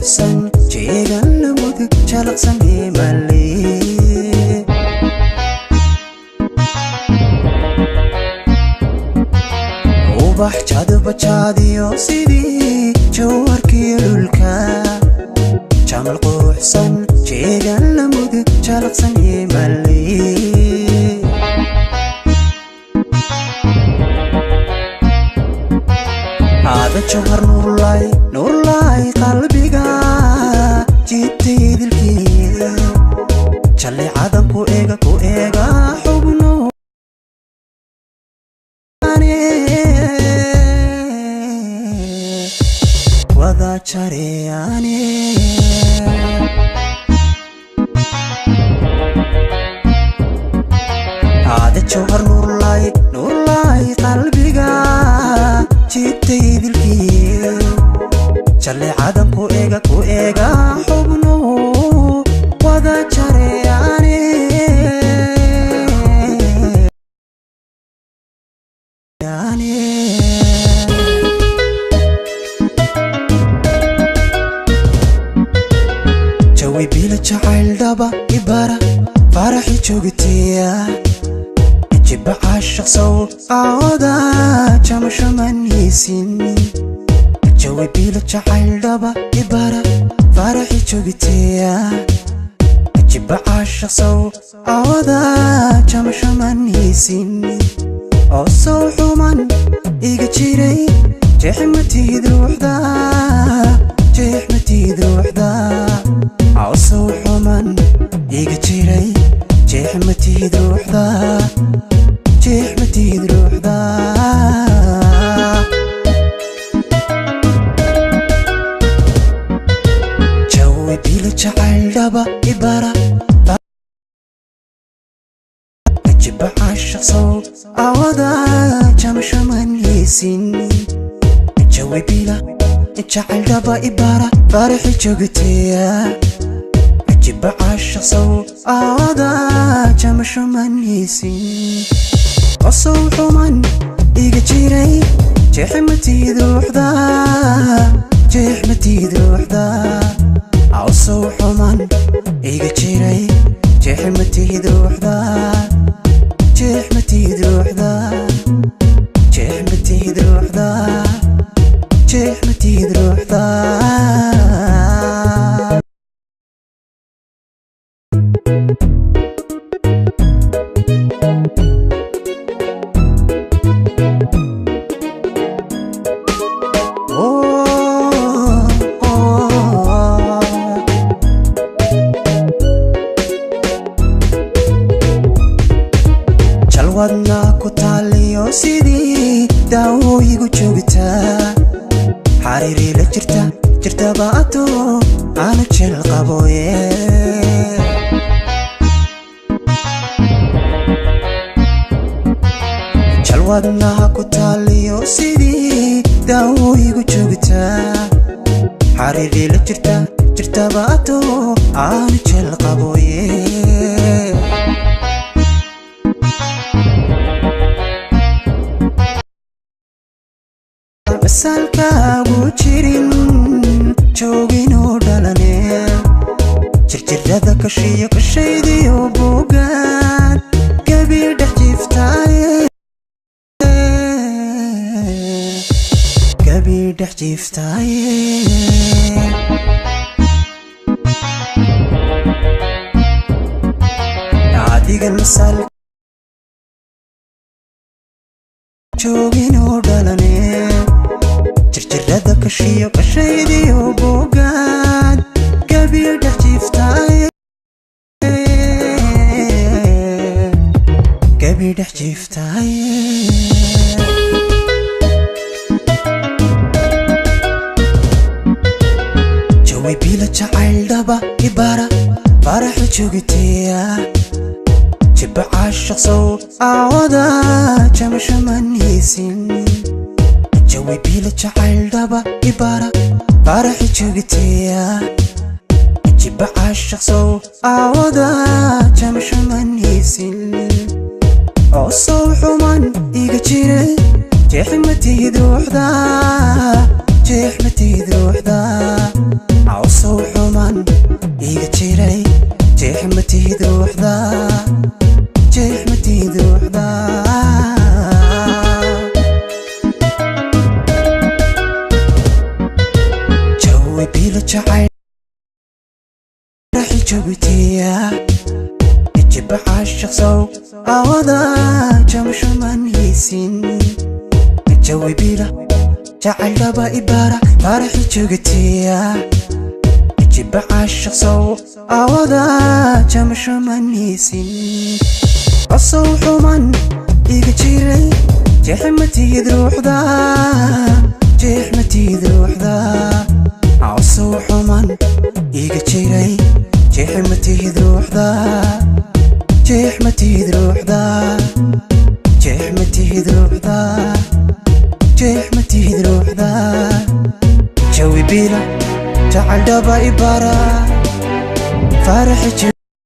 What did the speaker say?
quruxsan jeegan lamud jalaqsan mali ubax jadbajadiyo sidii jawarkii dhulka jamal quruxsan jeegan lamud jalaqsan mali هذا جوهر نور لاي قلبيغا جيتي دلكي جلي عدم كو ايغا حبنو وذا جرياني هذا جوهر نور لاي قلبيغا جيتي دلكي جلي عدم كو ايغا حبنو وذا جرياني جوي بيلا جعل دابا إبارة فرحي جوغتيا جيب عاشق سو عوضا جمش من يسين جوي بيلا جعل دابا إبارة فرحي جوغتيا جيب عاشق سو عوضا جمش من يسين أوصو حمان إيجا جيري جحمتي دروح دا جحمتي دروح دا أوصو حمان إيجا جيري جحمتي دروح دا جحمتي دروح دا جوي بيلا جعل دابا إبارة جيب عاشق سو عوضا جمش من يسين جوي بيلا جعل دابا إبارة فرحي جوغتيا جيب عاشق سو عوضا جمش من يسين أصو حمان إيجا جيري جحمتي دروح دا جحمتي دروح دا أصو حمان إيجا جيري جحمتي دروح دا جحمتي دروح دا جحمتي دروح دا جحمتي دروح دا wadna ku taaliyo sidii daawo igu joogta xariiri la jirta baato aan jil qaboye jalwadna ku taaliyo sidii daawo igu joogta xariiri la jirta baato aan jil qaboye salkaagu jirin joogino dhalane jirjirada kashiyo kashaydiyo bogaan gabiir dhex jiiftaaye gabiir dhex jiiftaaye adigan masal joogino dhalane jirjirada kashiyo kashaydiyo bogaan gabiir dhex jiiftaaye gabiir dhex jiiftaaye jawi biila jacayl dhaba ibaara faraxi joogtiya jib caashiq sow aawada jamasha manhiisin جوي بيلا جعل دابا إبارة فرحي جوغتيا جيب عاشق سو عوضا جمش من يسل أوصو حمان إيجا جيري جحمتي دروح دا جحمتي دروح دا jawi bila jacayl raxi jabitiya ijiba caashaq sow awada jamasho manhiisin jawi bila jacayl dhaba ibara faraxi jabitiya ijiba caashaq sow awada jamasho manhiisin asow xuman iga jiray jeexmatid ruuxda jeexmatid ruuxda asow xuman iga jiray jeexmatid ruuxda jeexmatid ruuxda jeexmatid ruuxda jeexmatid ruuxda jawi bila jacayl dhaba ibara faraxi